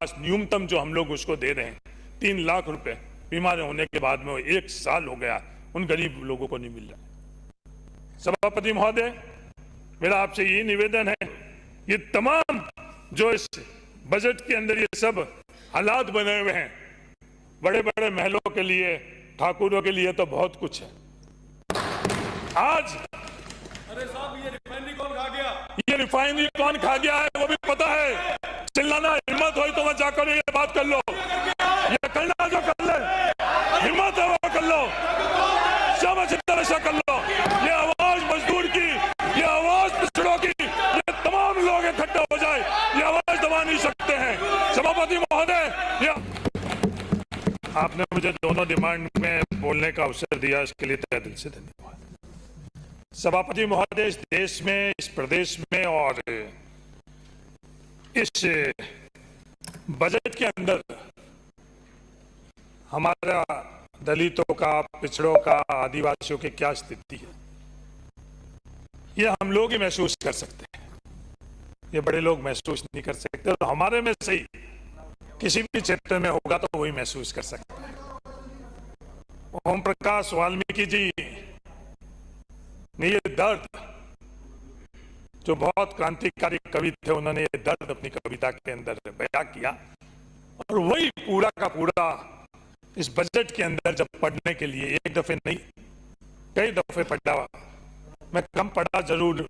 पास न्यूनतम जो हम लोग उसको दे रहे हैं 3 लाख रुपए बीमार होने के बाद में, 1 साल हो गया, उन गरीब लोगों को नहीं मिल रहा। सभापति महोदय, मेरा आपसे ये निवेदन है, ये तमाम जो इस बजट के अंदर ये सब हालात बने हुए हैं, बड़े बड़े महलों के लिए, ठाकुरों के लिए तो बहुत कुछ है। आज अरे साहब, ये रिफाइनरी कौन खा गया? ये रिफाइनरी कौन खा गया है वो भी पता है। चिल्लाना हिम्मत हो तो मैं जाकर ये बात कर लो, ये करना जो कर ले, हिम्मत है वो कर लो, सब अच्छी तरह से कर लो। ये आवाज मजदूर की, ये आवाज पिछड़ों की, ये तमाम लोग इकट्ठे हो जाए, ये आवाज दबा नहीं सकते हैं। सभापति महोदय, आपने मुझे दोनों डिमांड में बोलने का अवसर दिया, इसके लिए तहे दिल से धन्यवाद। सभापति महोदय, इस देश में, इस प्रदेश में और इस बजट के अंदर हमारा दलितों का, पिछड़ों का, आदिवासियों की क्या स्थिति है, ये हम लोग ही महसूस कर सकते हैं, ये बड़े लोग महसूस नहीं कर सकते। और हमारे में से ही किसी भी क्षेत्र में होगा तो वही महसूस कर सकता है। ओम प्रकाश वाल्मीकि जी ने ये दर्द, जो बहुत क्रांतिकारी कवि थे, उन्होंने ये दर्द अपनी कविता के अंदर बयां किया, और वही पूरा का पूरा इस बजट के अंदर जब पढ़ने के लिए, एक दफे नहीं कई दफे पढ़ा, मैं कम पढ़ा जरूर,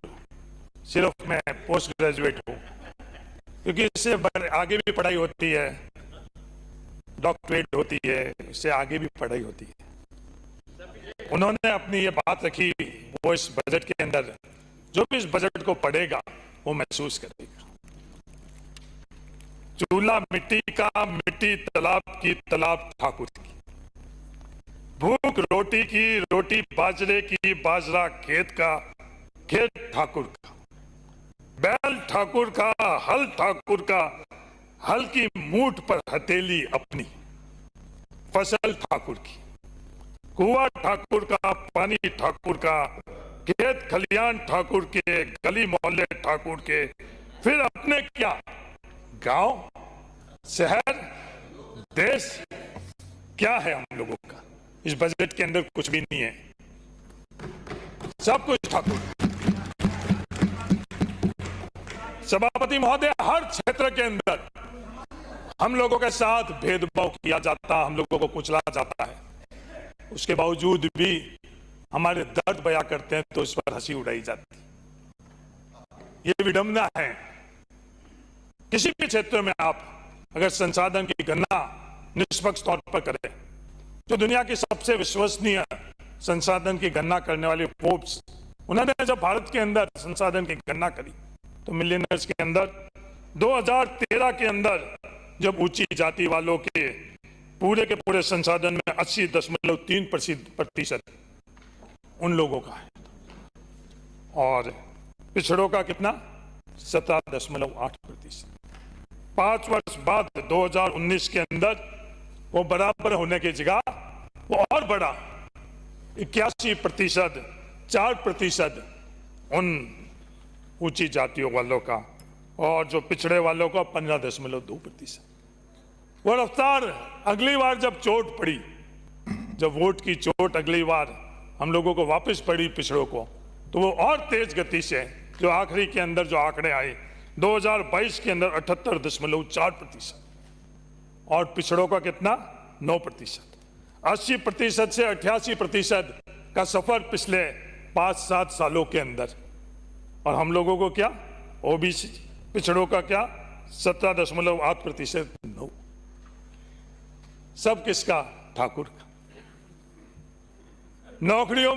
सिर्फ मैं पोस्ट ग्रेजुएट हूँ, क्योंकि इससे आगे भी पढ़ाई होती है, डॉक्टरेट होती है, इससे आगे भी पढ़ाई होती है। उन्होंने अपनी ये बात रखी, वो इस बजट के अंदर, जो भी इस बजट को पढ़ेगा वो महसूस करेगा। चूल्हा मिट्टी का, मिट्टी तालाब की, तालाब ठाकुर की, भूख रोटी की, रोटी बाजरे की, बाजरा खेत का, खेत ठाकुर का, बैल ठाकुर का, हल ठाकुर का, हल की मूठ पर हथेली अपनी, फसल ठाकुर की, कुआं ठाकुर का, पानी ठाकुर का, खेत खलियान ठाकुर के, गली मोहल्ले ठाकुर के, फिर अपने क्या, गांव, शहर, देश, क्या है हम लोगों का? इस बजट के अंदर कुछ भी नहीं है, सब कुछ ठाकुर। सभापति महोदय, हर क्षेत्र के अंदर हम लोगों के साथ भेदभाव किया जाता, हम लोगों को कुचला जाता है, उसके बावजूद भी हमारे दर्द बयां करते हैं तो इस पर हंसी उड़ाई जाती। ये विडंबना है। किसी भी क्षेत्र में आप अगर संसाधन की गणना निष्पक्ष तौर पर करें, जो दुनिया की सबसे विश्वसनीय संसाधन की गणना करने वाली फोर्ब्स, उन्होंने जब भारत के अंदर संसाधन की गणना करी तो मिलियनर्स के अंदर 2013 के अंदर जब ऊंची जाति वालों के पूरे संसाधन में 80.3% उन लोगों का है, और पिछड़ों का कितना, 17.8%। 5 वर्ष बाद 2019 के अंदर वो बराबर होने की जगह वो और बढ़ा, 81%, 4% उन ऊंची जातियों वालों का, और जो पिछड़े वालों का 15.2%। वो रफ्तार अगली बार जब चोट पड़ी, जब वोट की चोट अगली बार हम लोगों को वापस पड़ी पिछड़ों को, तो वो और तेज गति से, जो आखिरी के अंदर जो आंकड़े आए 2022 के अंदर 78.4%, और पिछड़ों का कितना, 9%। 80% से 88% का सफर पिछले 5-7 सालों के अंदर, और हम लोगों को क्या, ओबीसी पिछड़ों का क्या, 17.8%। 9, सब किसका, ठाकुर का। नौकरियों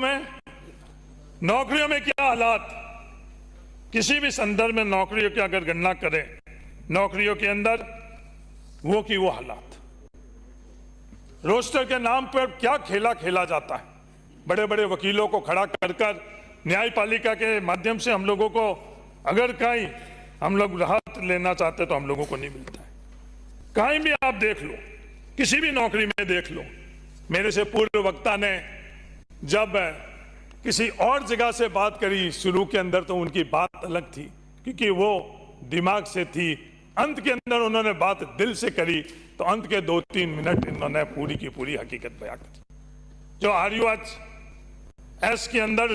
में क्या हालात, किसी भी संदर्भ में नौकरियों की अगर गणना करें, नौकरियों के अंदर वो की वो हालात, रोस्टर के नाम पर क्या खेला खेला जाता है, बड़े बड़े वकीलों को खड़ा कर न्यायपालिका के माध्यम से हम लोगों को अगर कहीं हम लोग राहत लेना चाहते तो हम लोगों को नहीं मिलता है। कहीं भी आप देख लो, किसी भी नौकरी में देख लो, मेरे से पूर्व वक्ता ने जब किसी और जगह से बात करी शुरू के अंदर, तो उनकी बात अलग थी, क्योंकि वो दिमाग से थी, अंत के अंदर उन्होंने बात दिल से करी तो अंत के 2-3 मिनट इन्होंने पूरी की पूरी हकीकत बयां करी। जो RUH के अंदर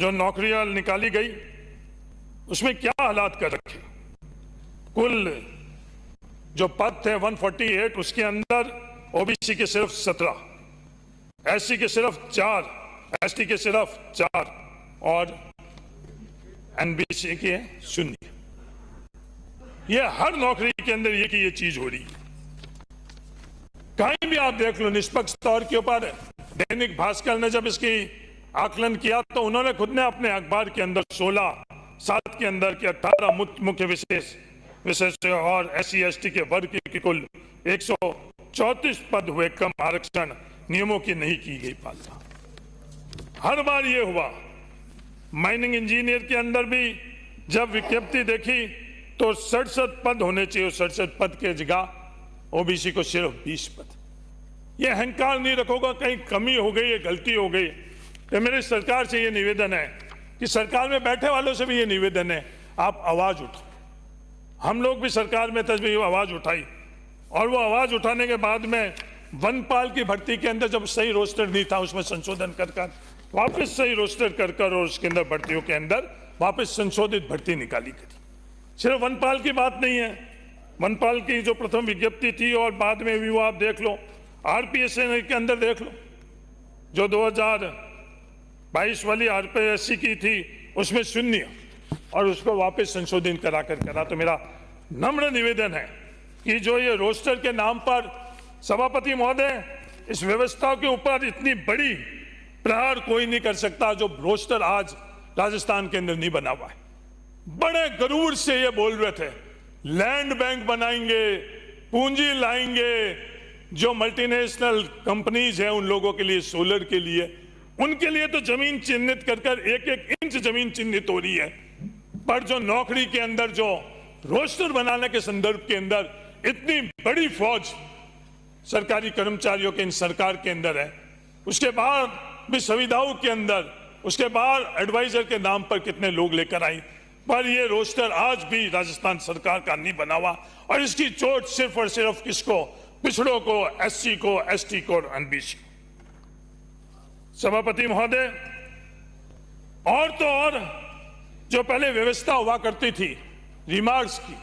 जो नौकरियां निकाली गई उसमें क्या हालात कर रखे। कुल जो पद थे 148, उसके अंदर OBC के सिर्फ 17, SC के सिर्फ 4, ST के सिर्फ 4 और NBC के 0। ये हर नौकरी के अंदर ये चीज हो रही है। कहीं भी आप देख लो, निष्पक्ष तौर के ऊपर दैनिक भास्कर ने जब इसकी आकलन किया तो उन्होंने खुद ने अपने अखबार के अंदर 16/7 के अंदर के 18 मुख्य विशेष और SC ST के वर्ग के कुल 134 पद हुए कम, आरक्षण नियमों की नहीं की गई पालना। हर बार ये हुआ। माइनिंग इंजीनियर के अंदर भी जब विज्ञप्ति देखी तो 67 पद होने चाहिए, 67 पद के जगह OBC को सिर्फ 20 पद। ये अहंकार नहीं रखोगा, कहीं कमी हो गई है, गलती हो गई। तो मेरी सरकार से ये निवेदन है कि सरकार में बैठे वालों से भी ये निवेदन है, आप आवाज उठाओ। हम लोग भी सरकार में तस्वीर आवाज उठाई और वो आवाज उठाने के बाद में वनपाल की भर्ती के अंदर जब सही रोस्टर नहीं था उसमें संशोधन कर वापस सही रोस्टर कर और उसके अंदर भर्तियों के अंदर वापस संशोधित भर्ती निकाली गई। सिर्फ वनपाल की बात नहीं है, वनपाल की जो प्रथम विज्ञप्ति थी और बाद में भी वो आप देख लो, RPSC के अंदर देख लो, जो 2022 वाली RPSC की थी उसमें 0 और उसको वापस संशोधित करा। तो मेरा नम्र निवेदन है कि जो ये रोस्टर के नाम पर सभापति महोदय, इस व्यवस्था के ऊपर इतनी बड़ी प्रहार कोई नहीं कर सकता जो रोस्टर आज राजस्थान के अंदर नहीं बना हुआ है। बड़े गरूर से ये बोल रहे थे लैंड बैंक बनाएंगे, पूंजी लाएंगे, जो मल्टीनेशनल कंपनीज हैं उन लोगों के लिए, सोलर के लिए, उनके लिए तो जमीन चिन्हित कर 1-1 इंच जमीन चिन्हित हो रही है। पर जो नौकरी के अंदर जो रोस्टर बनाने के संदर्भ के अंदर इतनी बड़ी फौज सरकारी कर्मचारियों के इन सरकार के अंदर है, उसके बाद भी संविदाओं के अंदर, उसके बाद एडवाइजर के नाम पर कितने लोग लेकर आई, पर ये रोस्टर आज भी राजस्थान सरकार का नहीं बना हुआ। और इसकी चोट सिर्फ और सिर्फ किसको, पिछड़ों को, SC को, ST को और NBC। सभापति महोदय, और तो और जो पहले व्यवस्था हुआ करती थी रिमार्क्स की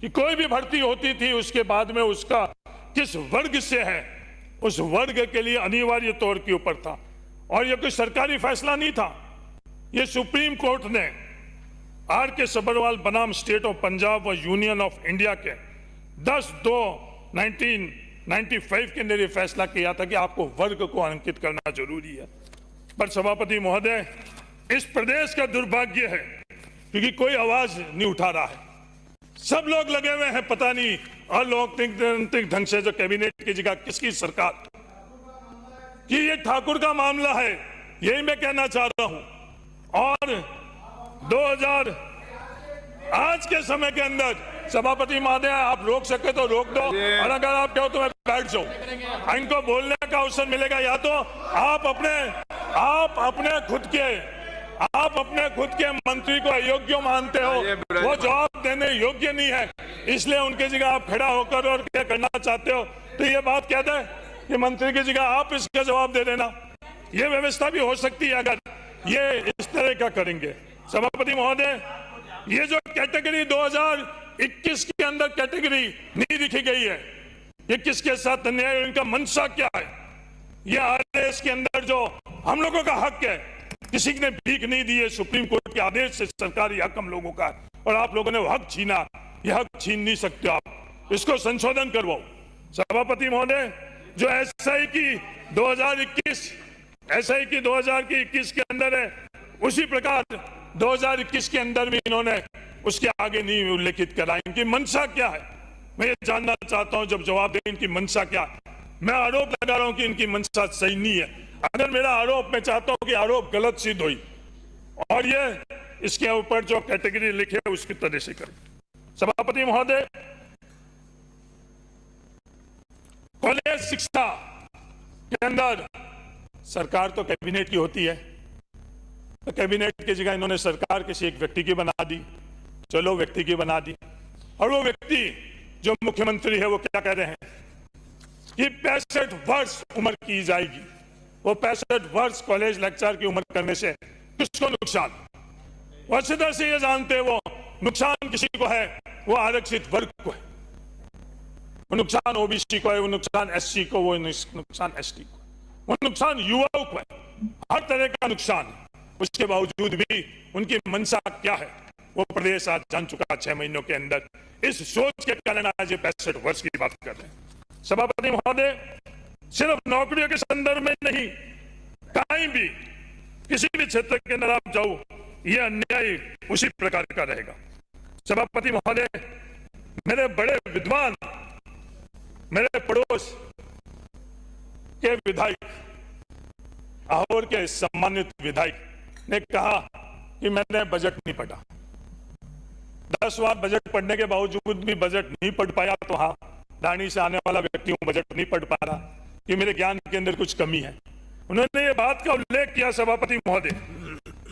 कि कोई भी भर्ती होती थी उसके बाद में उसका किस वर्ग से है उस वर्ग के लिए अनिवार्य तौर के ऊपर था और यह कोई सरकारी फैसला नहीं था। यह सुप्रीम कोर्ट ने RK सबरवाल बनाम स्टेट ऑफ पंजाब व यूनियन ऑफ इंडिया के 10/2/1995 के अंदर यह फैसला किया था कि आपको वर्ग को अंकित करना जरूरी है। पर सभापति महोदय, इस प्रदेश का दुर्भाग्य है क्योंकि कोई आवाज नहीं उठा रहा है। सब लोग लगे हुए हैं, पता नहीं अलोकतांत्रिक ढंग से जो कैबिनेट की जगह किसकी सरकार, कि ये ठाकुर का मामला है, यही मैं कहना चाह रहा हूं। और 2000 आज के समय के अंदर सभापति महोदय, आप रोक सके तो रोक दो और अगर आप कहो तो मैं बैठ जाऊं। इनको बोलने का अवसर मिलेगा, या तो आप अपने खुद के मंत्री को अयोग्य मानते हो, वो जवाब देने योग्य नहीं है, इसलिए उनकी जगह आप खड़ा होकर और क्या करना चाहते हो, तो ये बात कह दे कि मंत्री की जगह आप इसका जवाब दे देना। ये व्यवस्था भी हो सकती है अगर ये इस तरह का करेंगे। सभापति महोदय, ये जो कैटेगरी 2021 के अंदर कैटेगरी नहीं लिखी गई है, ये किसके साथ अन्याय, इनका मंशा क्या है? ये RS के अंदर जो हम लोगों का हक है, किसी ने भीख नहीं दी है, सुप्रीम कोर्ट के आदेश से सरकारी हक हम लोगों का, और आप लोगों ने वो हक छीना। ये हक छीन नहीं सकते आप, इसको संशोधन करवाओ। सभापति महोदय, जो SI की 2021 के अंदर है, उसी प्रकार 2021 के अंदर भी इन्होंने उसके आगे नहीं उल्लेखित करा। इनकी मंशा क्या है, मैं ये जानना चाहता हूं। जब जवाब दें इनकी मंशा क्या है। मैं आरोप लगा रहा हूं कि इनकी मंशा सही नहीं है। अगर मेरा आरोप, मैं चाहता हूं कि आरोप गलत सिद्ध हुई और ये इसके ऊपर जो कैटेगरी लिखे उसकी तरह से करें। सभापति महोदय, कॉलेज शिक्षा के अंदर सरकार तो कैबिनेट की होती है, तो कैबिनेट की जगह इन्होंने सरकार किसी एक व्यक्ति की बना दी। चलो व्यक्ति की बना दी, और वो व्यक्ति जो मुख्यमंत्री है वो क्या कह रहे हैं कि 65 वर्ष उम्र की जाएगी। वो 65 वर्ष कॉलेज लेक्चर की उम्र करने से किसको नुकसान? वो अच्छी तरह से ये जानते हैं वो नुकसान किसी को है, वो आरक्षित वर्ग को है, वो नुकसान ओबीसी को है, वो नुकसान एससी को, वो नुकसान एसटी को, वो नुकसान युवाओं को है, हर तरह का नुकसान। उसके बावजूद भी उनकी मंशा क्या है वो प्रदेश आज जान चुका 6 महीनों के अंदर। इस सोच के कारण आज 65 वर्ष की बात कर रहे हैं। सभापति महोदय, सिर्फ नौकरियों के संदर्भ में नहीं, कहीं भी किसी भी क्षेत्र के अंदर आप जाओ, यह अन्याय उसी प्रकार का रहेगा। सभापति महोदय, मेरे बड़े विद्वान, मेरे पड़ोस के विधायक, आहोर के सम्मानित विधायक ने कहा कि मैंने बजट नहीं पढ़ा। 10 बार बजट पढ़ने के बावजूद भी बजट नहीं पढ़ पाया, तो हाँ, दानी से आने वाला व्यक्ति हूं, बजट नहीं पढ़ पा रहा, कि मेरे ज्ञान के अंदर कुछ कमी है। उन्होंने ये बात का उल्लेख किया सभापति महोदय,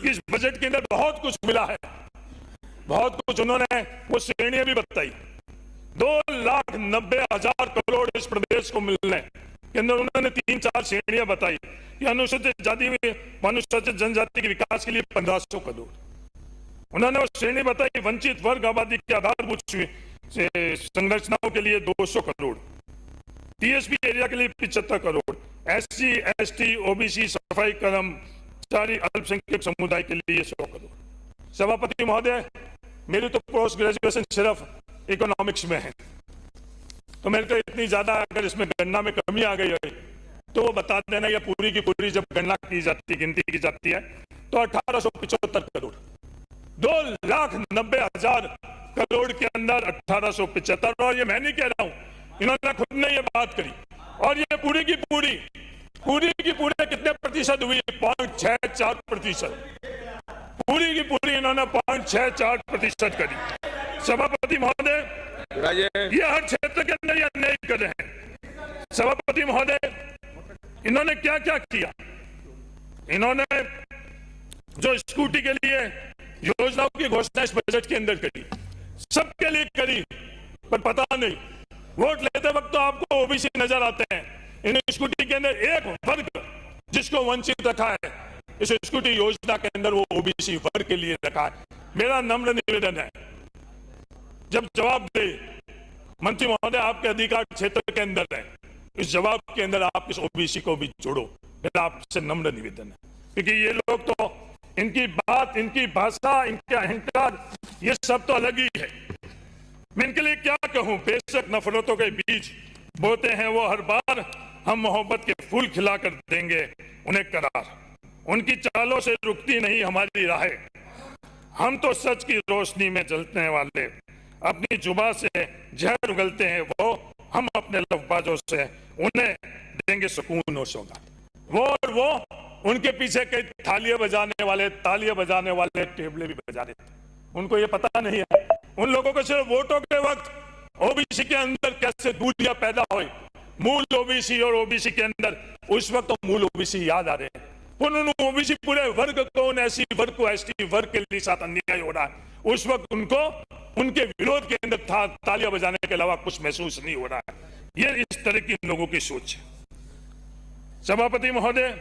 इस बजट के अंदर बहुत कुछ मिला है, बहुत कुछ। उन्होंने वो श्रेणियां भी बताई, 2,90,000 करोड़ इस प्रदेश को मिलने के अंदर उन्होंने 3-4 श्रेणियां बताई कि अनुसूचित जाति अनुसूचित जनजाति के विकास के लिए 1500 करोड़। उन्होंने वो श्रेणी बताई, वंचित वर्ग आबादी की आधारभूत संरचनाओं के लिए 200 करोड़, टीएसपी एरिया के लिए 75 करोड़, एससी एसटी ओबीसी सफाई कर्मचारी अल्पसंख्यक समुदाय के लिए 100 करोड़। सभापति महोदय, मेरी तो पोस्ट ग्रेजुएशन सिर्फ इकोनॉमिक्स में है, तो मेरे को इतनी ज्यादा अगर इसमें गणना में कमी आ गई है तो वो बता देना। या पूरी की पूरी जब गणना की जाती, गिनती की जाती है, तो 1875 करोड़, 2,90,000 करोड़ के अंदर 1875। और ये मैं नहीं कह रहा हूं, इन्होंने खुद ने ये बात करी। और ये पूरी की पूरी कितने प्रतिशत हुई? 0.64%। पूरी की पूरी इन्होंने 0.64% करी। सभापति महोदय, ये हर क्षेत्र के अंदर ये अन्याय कर रहे हैं। सभापति महोदय, इन्होंने क्या क्या किया? इन्होंने जो स्कूटी के लिए योजनाओं की घोषणा इस बजट के अंदर करी, सबके लिए करी, पर पता नहीं, वोट लेते वक्त तो आपको ओबीसी नजर आते हैं। इन स्कूटी के अंदर एक वर्ग जिसको वंचित रखा है, इस स्कूटी योजना के अंदर वो ओबीसी वर्ग के लिए रखा है। मेरा नम्र निवेदन है, जब जवाब दे मंत्री महोदय, आपके अधिकार क्षेत्र के अंदर है, इस जवाब के अंदर आप इस ओबीसी को भी जोड़ो। मेरा आपसे नम्र निवेदन है, क्योंकि ये लोग तो इनकी बात, इनकी भाषा, इनके अहंकार, ये सब तो अलग ही है। मैं इनके लिए क्या कहूं? बेशक नफरतों के बीज बोते हैं वो हर बार, हम मोहब्बत के फूल खिलाकर देंगे उन्हें करार। उनकी चालों से रुकती नहीं हमारी राहें, हम तो सच की रोशनी में जलने वाले, अपनी जुबान से जहर उगलते हैं वो, हम अपने लफ्बाजों से उन्हें देंगे सुकून और सौगात। वो उनके पीछे कई तालियां बजाने वाले टेबले भी बजा रहे थे, उनको ये पता नहीं है। उन लोगों को सिर्फ वोटों के वक्त ओबीसी के अंदर कैसे दूरियां पैदा हुई, मूल ओबीसी और ओबीसी के अंदर, उस वक्त तो मूल ओबीसी याद आ रहे हैं। उन्होंने ओबीसी पूरे वर्ग को, उन एससी वर्ग को, एसटी वर्ग के लिए साथ अन्याय हो रहा है, उस वक्त उनको उनके विरोध के अंदर तालियां बजाने के अलावा कुछ महसूस नहीं हो रहा है। ये इस तरह की लोगों की सोच है। सभापति महोदय,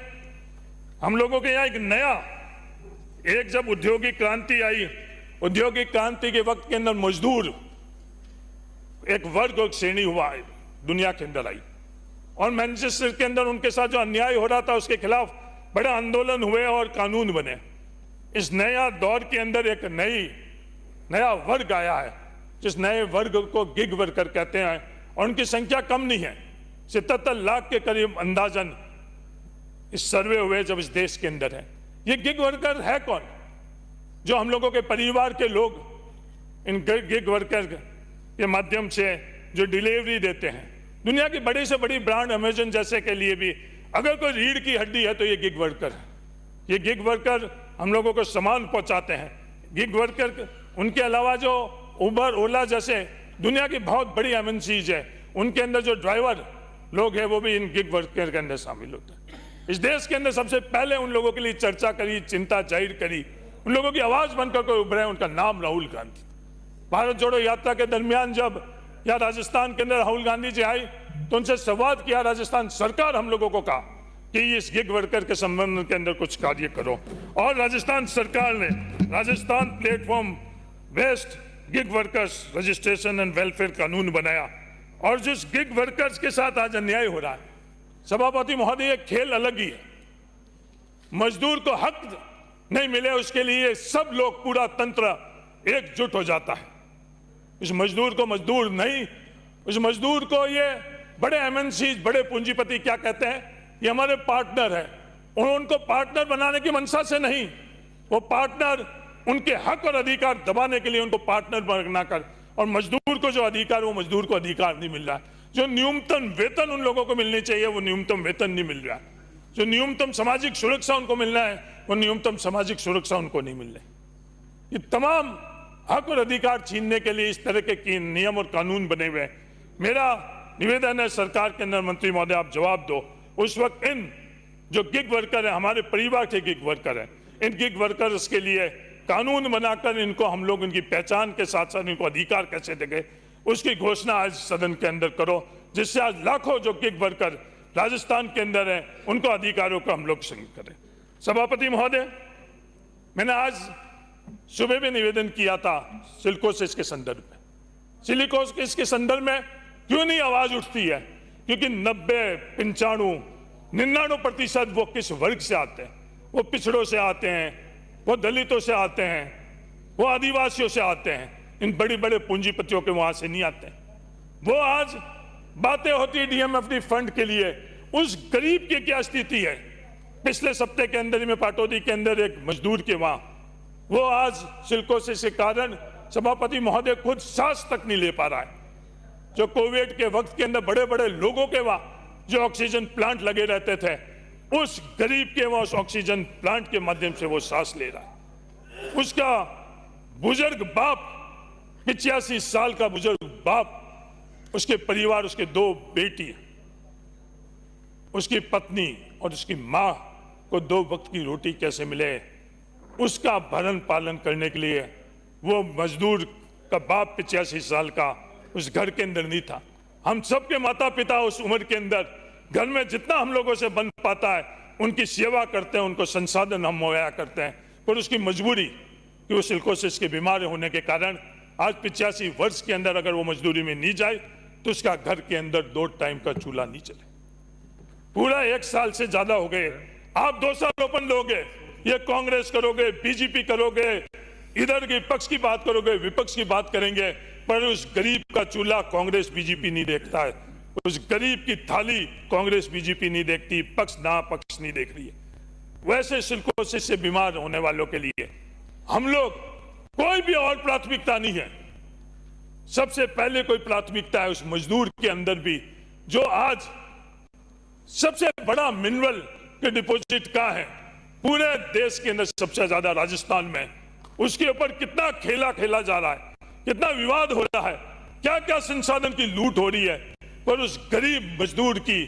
हम लोगों के यहाँ एक जब औद्योगिक क्रांति आई, औद्योगिक क्रांति के वक्त के अंदर मजदूर एक वर्ग और श्रेणी हुआ है, दुनिया के अंदर आई, और मैनचेस्टर के अंदर उनके साथ जो अन्याय हो रहा था उसके खिलाफ बड़े आंदोलन हुए और कानून बने। इस नया दौर के अंदर एक नया वर्ग आया है, जिस नए वर्ग को गिग वर्कर कहते हैं, और उनकी संख्या कम नहीं है, 77 लाख के करीब अंदाजन इस सर्वे हुए जब इस देश के अंदर है। ये गिग वर्कर है कौन? जो हम लोगों के परिवार के लोग इन गिग वर्कर के माध्यम से जो डिलीवरी देते हैं, दुनिया की बड़ी से बड़ी ब्रांड अमेजन जैसे के लिए भी अगर कोई रीढ़ की हड्डी है तो ये गिग वर्कर है। ये गिग वर्कर हम लोगों को सामान पहुंचाते हैं। गिग वर्कर, उनके अलावा जो उबर ओला जैसे दुनिया की बहुत बड़ी एमएनसीज है, उनके अंदर जो ड्राइवर लोग हैं वो भी इन गिग वर्कर के अंदर शामिल होते हैं। इस देश के अंदर सबसे पहले उन लोगों के लिए चर्चा करी, चिंता जाहिर करी, उन लोगों की आवाज बनकर कोई उभरे, उनका नाम राहुल गांधी। भारत जोड़ो यात्रा के दरमियान जब यहाँ राजस्थान के अंदर राहुल गांधी जी आई तो उनसे संवाद किया। राजस्थान सरकार हम लोगों को कहा कि इस गिग वर्कर के संबंध के अंदर कुछ कार्य करो, और राजस्थान सरकार ने Rajasthan platform based gig workers registration and welfare कानून बनाया। और जिस गिग वर्कर्स के साथ आज अन्याय हो रहा है, सभापति महोदय, ये खेल अलग ही है। मजदूर को हक नहीं मिले उसके लिए सब लोग, पूरा तंत्र एकजुट हो जाता है। इस मजदूर को मजदूर नहीं, उस मजदूर को ये बड़े एमएनसी, बड़े पूंजीपति क्या कहते हैं, ये हमारे पार्टनर है, और उनको पार्टनर बनाने की मंशा से नहीं, वो पार्टनर उनके हक और अधिकार दबाने के लिए उनको पार्टनर बनाकर, और मजदूर को जो अधिकार, वो मजदूर को अधिकार नहीं मिल रहा है। जो न्यूनतम वेतन उन लोगों को मिलनी चाहिए वो न्यूनतम वेतन नहीं मिल रहा है। जो न्यूनतम सामाजिक सुरक्षा उनको मिलना है वो न्यूनतम सामाजिक सुरक्षा उनको नहीं मिल रही। ये तमाम हक और अधिकार छीनने के लिए इस तरह के नियम और कानून बने हुए हैं। मेरा निवेदन है सरकार के अंदर, मंत्री महोदय आप जवाब दो। उस वक्त इन जो गिग वर्कर है, हमारे परिवार के गिग वर्कर हैं, इन गिग वर्कर्स के लिए कानून बनाकर इनको हम लोग इनकी पहचान के साथ साथ इनको अधिकार कैसे देंगे, उसकी घोषणा आज सदन के अंदर करो, जिससे आज लाखों जो गिग वर्कर राजस्थान के अंदर हैं उनको अधिकारों को हम लोग संग करें। सभापति महोदय, मैंने आज सुबह भी निवेदन किया था सिलिकोसिस के संदर्भ में। सिलिकोसिस के संदर्भ में क्यों नहीं आवाज उठती है? क्योंकि 90, 95, 99% वो किस वर्ग से आते हैं? वो पिछड़ों से आते हैं, वो दलितों से आते हैं, वो आदिवासियों से आते हैं। इन बड़ी बड़े पूंजीपतियों के वहां से नहीं आते। वो आज बातें होती है डीएमएफडी फंड के लिए, उस गरीब की क्या स्थिति है? पिछले सप्ताह के अंदर में पाटौदी के अंदर एक मजदूर के वहां, वो आज सिलिकोसिस के कारण सभापति महोदय खुद सांस तक नहीं ले पा रहा है। जो कोविड के वक्त के अंदर बड़े बड़े लोगों के वहां जो ऑक्सीजन प्लांट लगे रहते थे, उस गरीब के वहां उस ऑक्सीजन प्लांट के माध्यम से वो सांस ले रहा है। उसका बुजुर्ग बाप, 85 साल का बुजुर्ग बाप, उसके परिवार, उसके 2 बेटी, उसकी पत्नी और उसकी मां को 2 वक्त की रोटी कैसे मिले, उसका भरण पालन करने के लिए वो मजदूर का बाप 85 साल का उस घर के अंदर नहीं था। हम सबके माता पिता उस उम्र के अंदर घर में जितना हम लोगों से बन पाता है उनकी सेवा करते हैं, उनको संसाधन हम मुहैया करते हैं। पर उसकी मजबूरी कि वो सिलिकोसिस के बीमार होने के कारण आज 85 वर्ष के अंदर अगर वो मजदूरी में नहीं जाए तो उसका घर के अंदर 2 टाइम का चूल्हा नहीं चले। पूरा 1 साल से ज्यादा हो गए। आप दोषारोपण लोगे, ये कांग्रेस करोगे, बीजेपी करोगे, इधर के पक्ष की बात करोगे, विपक्ष की बात करेंगे, पर उस गरीब का चूल्हा कांग्रेस बीजेपी नहीं देखता है। उस गरीब की थाली कांग्रेस बीजेपी नहीं देखती, पक्ष ना पक्ष नहीं देख रही है। वैसे सिलिकोसिस से बीमार होने वालों के लिए हम लोग कोई भी और प्राथमिकता नहीं है। सबसे पहले कोई प्राथमिकता है उस मजदूर के अंदर भी, जो आज सबसे बड़ा मिनरल के डिपॉजिट का है पूरे देश के अंदर, सबसे ज्यादा राजस्थान में। उसके ऊपर कितना खेला खेला जा रहा है, कितना विवाद हो रहा है, क्या क्या संसाधन की लूट हो रही है। पर उस गरीब मजदूर की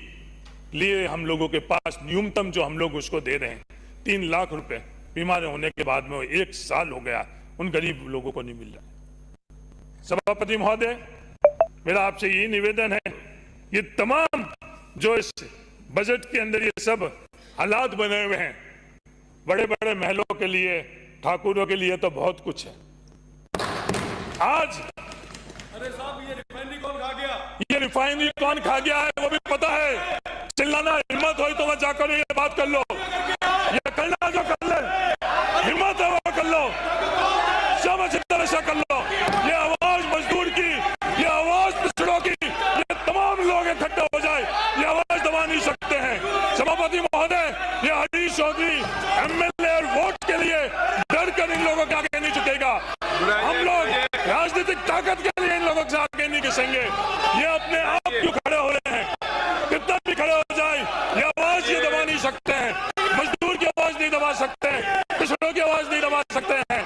लिए हम लोगों के पास न्यूनतम जो हम लोग उसको दे रहे हैं 3 लाख रुपए, बीमार होने के बाद में 1 साल हो गया, उन गरीब लोगों को नहीं मिल रहा। सभापति महोदय, मेरा आपसे यही निवेदन है, ये तमाम जो इस बजट के अंदर ये सब हालात बने हुए हैं, बड़े बड़े महलों के लिए, ठाकुरों के लिए तो बहुत कुछ है। आज अरे साहब, ये रिफाइनरी कौन खा गया? ये रिफाइनरी कौन खा गया है वो भी पता है। चिल्लाना हिम्मत हो तो वह जाकर ये बात कर लो, ये करना जो कर ले, हिम्मत है वो कर लो, सब अच्छी तरह से कर लो। ये आवाज मजदूर की, ये आवाज पिछड़ों की, ये तमाम लोग इकट्ठे हो जाए, ये आवाज दबा नहीं सकते हैं। सभापति महोदय, ये हरीश चौधरी एमएलए और वोट के लिए डर कर इन लोगों के आगे नहीं झुकेगा। हम लोग राजनीतिक ताकत के लिए इन लोगों से आगे नहीं घिसेंगे। ये अपने आप क्यों खड़े हो रहे हैं? कितना भी खड़े हो जाए, ये आवाज ये दबा नहीं सकते हैं। मजदूर की आवाज नहीं दबा सकते हैं, पिछड़ों की आवाज नहीं दबा सकते हैं।